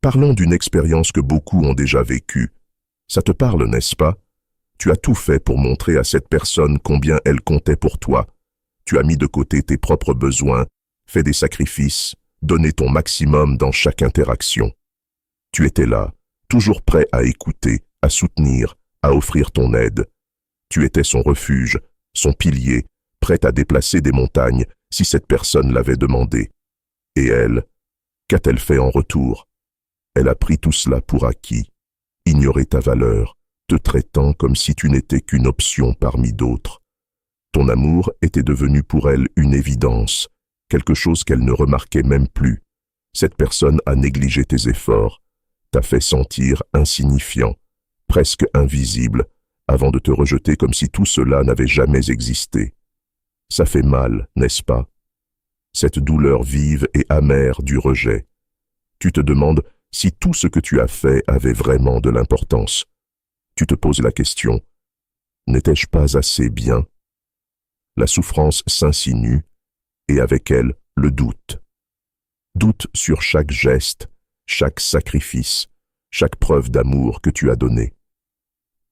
Parlons d'une expérience que beaucoup ont déjà vécue. Ça te parle, n'est-ce pas? Tu as tout fait pour montrer à cette personne combien elle comptait pour toi. Tu as mis de côté tes propres besoins, fait des sacrifices, donné ton maximum dans chaque interaction. Tu étais là, toujours prêt à écouter, à soutenir, à offrir ton aide. Tu étais son refuge, son pilier, prêt à déplacer des montagnes si cette personne l'avait demandé. Et elle, qu'a-t-elle fait en retour? Elle a pris tout cela pour acquis, ignoré ta valeur, te traitant comme si tu n'étais qu'une option parmi d'autres. Ton amour était devenu pour elle une évidence, quelque chose qu'elle ne remarquait même plus. Cette personne a négligé tes efforts, t'a fait sentir insignifiant, presque invisible, avant de te rejeter comme si tout cela n'avait jamais existé. Ça fait mal, n'est-ce pas? Cette douleur vive et amère du rejet. Tu te demandes si tout ce que tu as fait avait vraiment de l'importance. Tu te poses la question, n'étais-je pas assez bien? La souffrance s'insinue, et avec elle, le doute. Doute sur chaque geste, chaque sacrifice, chaque preuve d'amour que tu as donné.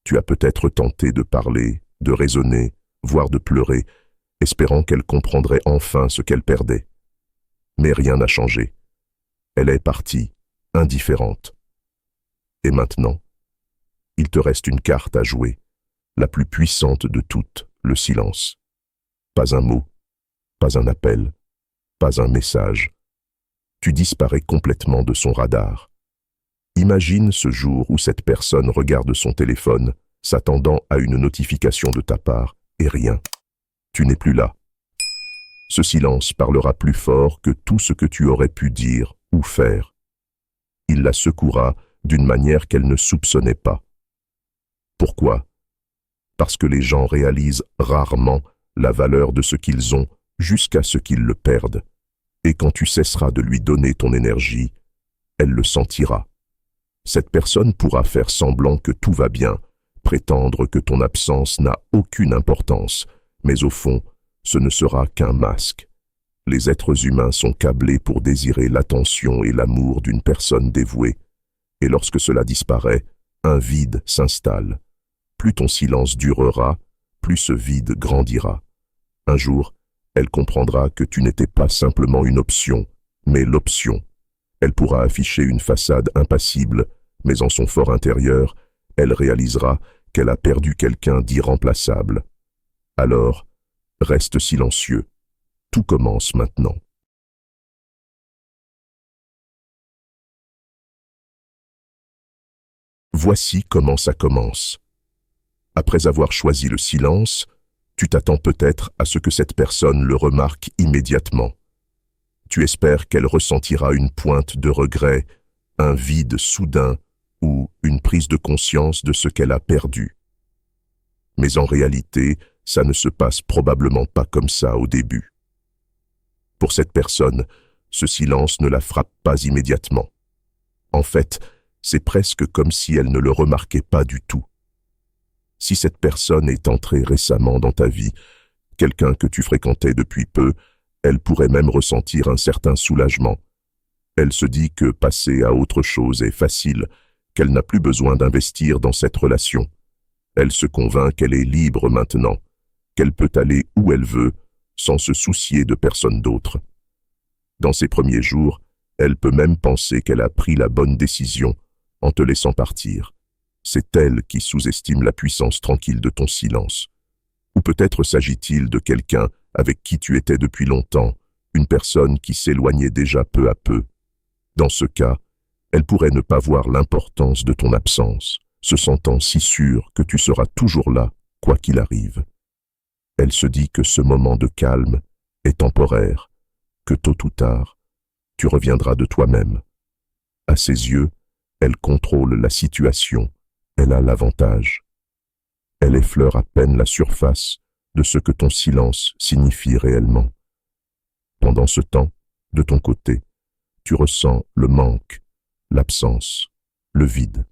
Tu as peut-être tenté de parler, de raisonner, voire de pleurer, espérant qu'elle comprendrait enfin ce qu'elle perdait. Mais rien n'a changé. Elle est partie, indifférente. Et maintenant, il te reste une carte à jouer, la plus puissante de toutes, le silence. Pas un mot, pas un appel, pas un message. Tu disparais complètement de son radar. Imagine ce jour où cette personne regarde son téléphone, s'attendant à une notification de ta part, et rien. Tu n'es plus là. Ce silence parlera plus fort que tout ce que tu aurais pu dire ou faire. Il la secouera d'une manière qu'elle ne soupçonnait pas. Pourquoi? Parce que les gens réalisent rarement la valeur de ce qu'ils ont jusqu'à ce qu'ils le perdent. Et quand tu cesseras de lui donner ton énergie, elle le sentira. Cette personne pourra faire semblant que tout va bien, prétendre que ton absence n'a aucune importance, mais au fond, ce ne sera qu'un masque. Les êtres humains sont câblés pour désirer l'attention et l'amour d'une personne dévouée, et lorsque cela disparaît, un vide s'installe. Plus ton silence durera, plus ce vide grandira. Un jour, elle comprendra que tu n'étais pas simplement une option, mais l'option. Elle pourra afficher une façade impassible, mais en son fort intérieur, elle réalisera qu'elle a perdu quelqu'un d'irremplaçable. Alors, reste silencieux. Tout commence maintenant. Voici comment ça commence. Après avoir choisi le silence, tu t'attends peut-être à ce que cette personne le remarque immédiatement. Tu espères qu'elle ressentira une pointe de regret, un vide soudain ou une prise de conscience de ce qu'elle a perdu. Mais en réalité, ça ne se passe probablement pas comme ça au début. Pour cette personne, ce silence ne la frappe pas immédiatement. En fait, c'est presque comme si elle ne le remarquait pas du tout. Si cette personne est entrée récemment dans ta vie, quelqu'un que tu fréquentais depuis peu, elle pourrait même ressentir un certain soulagement. Elle se dit que passer à autre chose est facile, qu'elle n'a plus besoin d'investir dans cette relation. Elle se convainc qu'elle est libre maintenant, qu'elle peut aller où elle veut, sans se soucier de personne d'autre. Dans ces premiers jours, elle peut même penser qu'elle a pris la bonne décision en te laissant partir. C'est elle qui sous-estime la puissance tranquille de ton silence. Ou peut-être s'agit-il de quelqu'un avec qui tu étais depuis longtemps, une personne qui s'éloignait déjà peu à peu. Dans ce cas, elle pourrait ne pas voir l'importance de ton absence, se sentant si sûre que tu seras toujours là, quoi qu'il arrive. Elle se dit que ce moment de calme est temporaire, que tôt ou tard, tu reviendras de toi-même. À ses yeux, elle contrôle la situation, elle a l'avantage. Elle effleure à peine la surface de ce que ton silence signifie réellement. Pendant ce temps, de ton côté, tu ressens le manque, l'absence, le vide.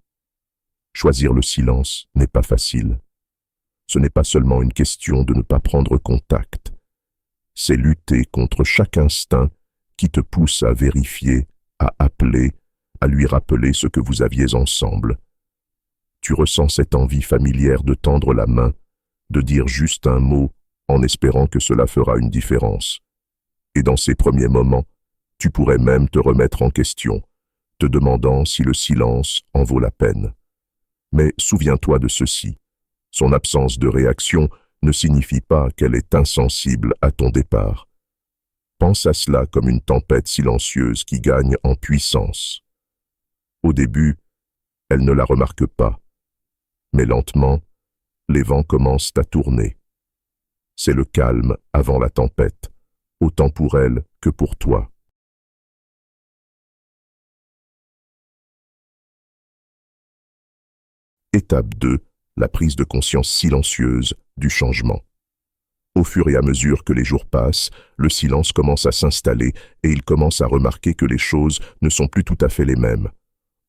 Choisir le silence n'est pas facile. Ce n'est pas seulement une question de ne pas prendre contact. C'est lutter contre chaque instinct qui te pousse à vérifier, à appeler, à lui rappeler ce que vous aviez ensemble. Tu ressens cette envie familière de tendre la main, de dire juste un mot en espérant que cela fera une différence. Et dans ces premiers moments, tu pourrais même te remettre en question, te demandant si le silence en vaut la peine. Mais souviens-toi de ceci, son absence de réaction ne signifie pas qu'elle est insensible à ton départ. Pense à cela comme une tempête silencieuse qui gagne en puissance. Au début, elle ne la remarque pas, mais lentement, les vents commencent à tourner. C'est le calme avant la tempête, autant pour elle que pour toi. Étape 2. La prise de conscience silencieuse du changement. Au fur et à mesure que les jours passent, le silence commence à s'installer et il commence à remarquer que les choses ne sont plus tout à fait les mêmes.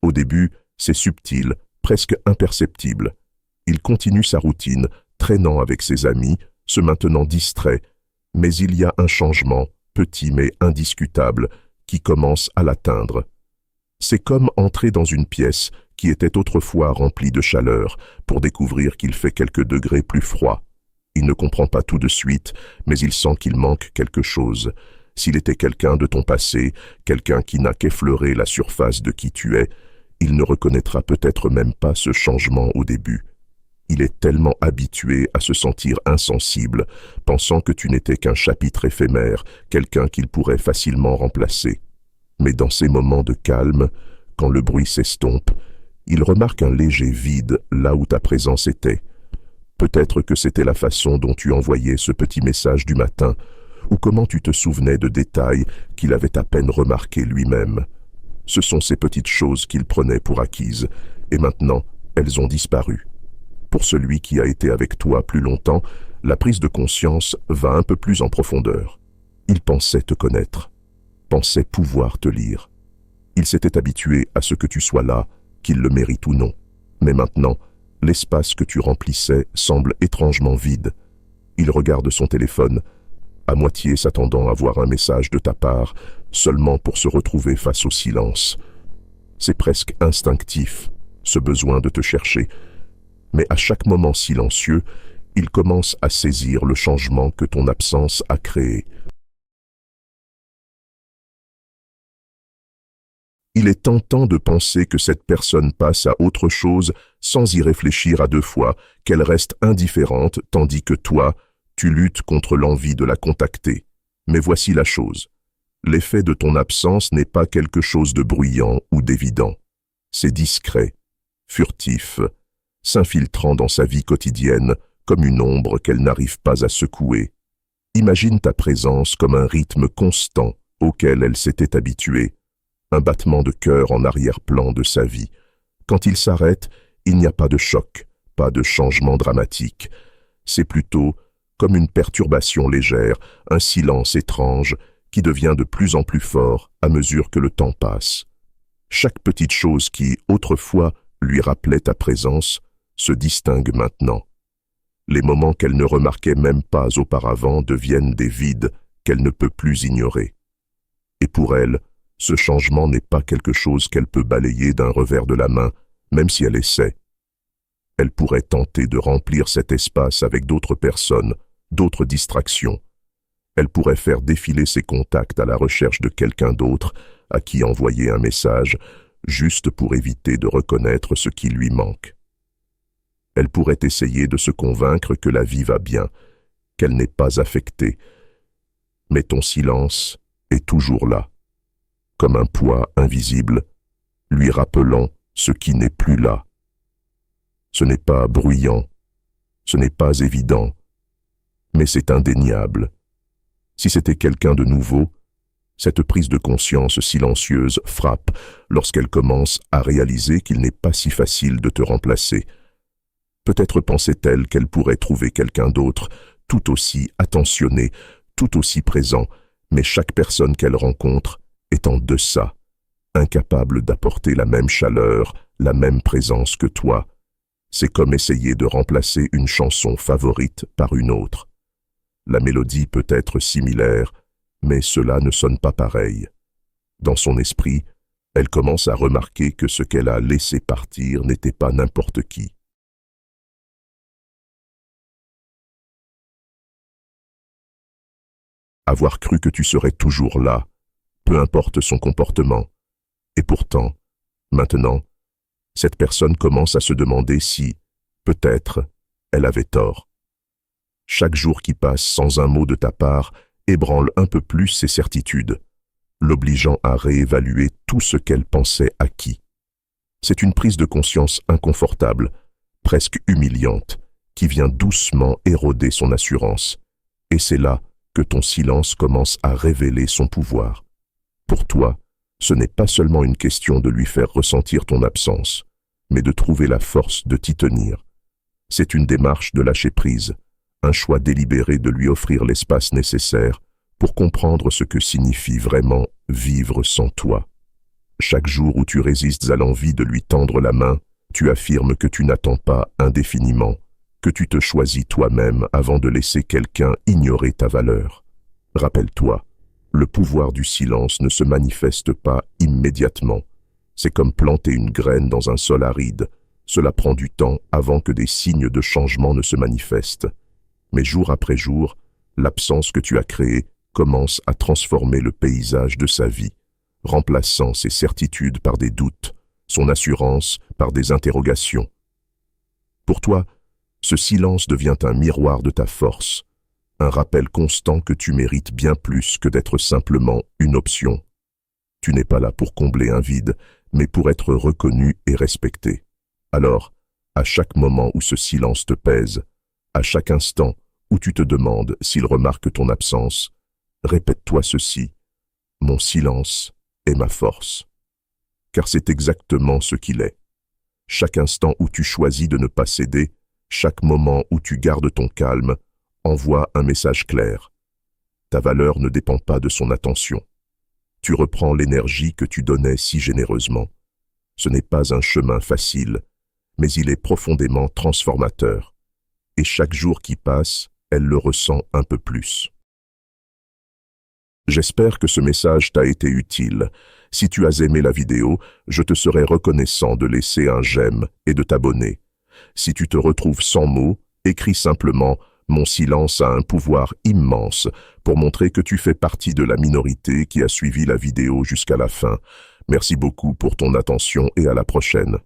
Au début, c'est subtil, presque imperceptible. Il continue sa routine, traînant avec ses amis, se maintenant distrait, mais il y a un changement, petit mais indiscutable, qui commence à l'atteindre. C'est comme entrer dans une pièce qui était autrefois remplie de chaleur, pour découvrir qu'il fait quelques degrés plus froid. Il ne comprend pas tout de suite, mais il sent qu'il manque quelque chose. S'il était quelqu'un de ton passé, quelqu'un qui n'a qu'effleuré la surface de qui tu es, il ne reconnaîtra peut-être même pas ce changement au début. Il est tellement habitué à se sentir insensible, pensant que tu n'étais qu'un chapitre éphémère, quelqu'un qu'il pourrait facilement remplacer. Mais dans ces moments de calme, quand le bruit s'estompe, il remarque un léger vide là où ta présence était. Peut-être que c'était la façon dont tu envoyais ce petit message du matin, ou comment tu te souvenais de détails qu'il avait à peine remarqués lui-même. Ce sont ces petites choses qu'il prenait pour acquises, et maintenant, elles ont disparu. Pour celui qui a été avec toi plus longtemps, la prise de conscience va un peu plus en profondeur. Il pensait te connaître, pensait pouvoir te lire. Il s'était habitué à ce que tu sois là, qu'il le mérite ou non. Mais maintenant, l'espace que tu remplissais semble étrangement vide. Il regarde son téléphone, à moitié s'attendant à voir un message de ta part, seulement pour se retrouver face au silence. C'est presque instinctif, ce besoin de te chercher. Mais à chaque moment silencieux, il commence à saisir le changement que ton absence a créé. Il est tentant de penser que cette personne passe à autre chose sans y réfléchir à deux fois, qu'elle reste indifférente tandis que toi, tu luttes contre l'envie de la contacter. Mais voici la chose. L'effet de ton absence n'est pas quelque chose de bruyant ou d'évident. C'est discret, furtif, s'infiltrant dans sa vie quotidienne comme une ombre qu'elle n'arrive pas à secouer. Imagine ta présence comme un rythme constant auquel elle s'était habituée, un battement de cœur en arrière-plan de sa vie. Quand il s'arrête, il n'y a pas de choc, pas de changement dramatique. C'est plutôt comme une perturbation légère, un silence étrange qui devient de plus en plus fort à mesure que le temps passe. Chaque petite chose qui, autrefois, lui rappelait ta présence, se distingue maintenant. Les moments qu'elle ne remarquait même pas auparavant deviennent des vides qu'elle ne peut plus ignorer. Et pour elle, ce changement n'est pas quelque chose qu'elle peut balayer d'un revers de la main, même si elle essaie. Elle pourrait tenter de remplir cet espace avec d'autres personnes, d'autres distractions. Elle pourrait faire défiler ses contacts à la recherche de quelqu'un d'autre à qui envoyer un message, juste pour éviter de reconnaître ce qui lui manque. Elle pourrait essayer de se convaincre que la vie va bien, qu'elle n'est pas affectée. Mais ton silence est toujours là, comme un poids invisible, lui rappelant ce qui n'est plus là. Ce n'est pas bruyant, ce n'est pas évident, mais c'est indéniable. Si c'était quelqu'un de nouveau, cette prise de conscience silencieuse frappe lorsqu'elle commence à réaliser qu'il n'est pas si facile de te remplacer. Peut-être pensait-elle qu'elle pourrait trouver quelqu'un d'autre, tout aussi attentionné, tout aussi présent, mais chaque personne qu'elle rencontre est en deçà, incapable d'apporter la même chaleur, la même présence que toi. C'est comme essayer de remplacer une chanson favorite par une autre. La mélodie peut être similaire, mais cela ne sonne pas pareil. Dans son esprit, Elle commence à remarquer que ce qu'elle a laissé partir n'était pas n'importe qui. Avoir cru que tu serais toujours là, peu importe son comportement. Et pourtant, maintenant, cette personne commence à se demander si, peut-être, elle avait tort. Chaque jour qui passe sans un mot de ta part ébranle un peu plus ses certitudes, l'obligeant à réévaluer tout ce qu'elle pensait acquis. C'est une prise de conscience inconfortable, presque humiliante, qui vient doucement éroder son assurance. Et c'est là que ton silence commence à révéler son pouvoir. Pour toi, ce n'est pas seulement une question de lui faire ressentir ton absence, mais de trouver la force de t'y tenir. C'est une démarche de lâcher prise, un choix délibéré de lui offrir l'espace nécessaire pour comprendre ce que signifie vraiment vivre sans toi. Chaque jour où tu résistes à l'envie de lui tendre la main, tu affirmes que tu n'attends pas indéfiniment, que tu te choisis toi-même avant de laisser quelqu'un ignorer ta valeur. Rappelle-toi, le pouvoir du silence ne se manifeste pas immédiatement. C'est comme planter une graine dans un sol aride. Cela prend du temps avant que des signes de changement ne se manifestent. Mais jour après jour, l'absence que tu as créée commence à transformer le paysage de sa vie, remplaçant ses certitudes par des doutes, son assurance par des interrogations. Pour toi, ce silence devient un miroir de ta force, un rappel constant que tu mérites bien plus que d'être simplement une option. Tu n'es pas là pour combler un vide, mais pour être reconnu et respecté. Alors, à chaque moment où ce silence te pèse, à chaque instant où tu te demandes s'il remarque ton absence, répète-toi ceci: mon silence est ma force. Car c'est exactement ce qu'il est. Chaque instant où tu choisis de ne pas céder, chaque moment où tu gardes ton calme, envoie un message clair. Ta valeur ne dépend pas de son attention. Tu reprends l'énergie que tu donnais si généreusement. Ce n'est pas un chemin facile, mais il est profondément transformateur. Et chaque jour qui passe, elle le ressent un peu plus. J'espère que ce message t'a été utile. Si tu as aimé la vidéo, je te serai reconnaissant de laisser un j'aime et de t'abonner. Si tu te retrouves sans mots, écris simplement « Mon silence a un pouvoir immense » pour montrer que tu fais partie de la minorité qui a suivi la vidéo jusqu'à la fin. Merci beaucoup pour ton attention et à la prochaine.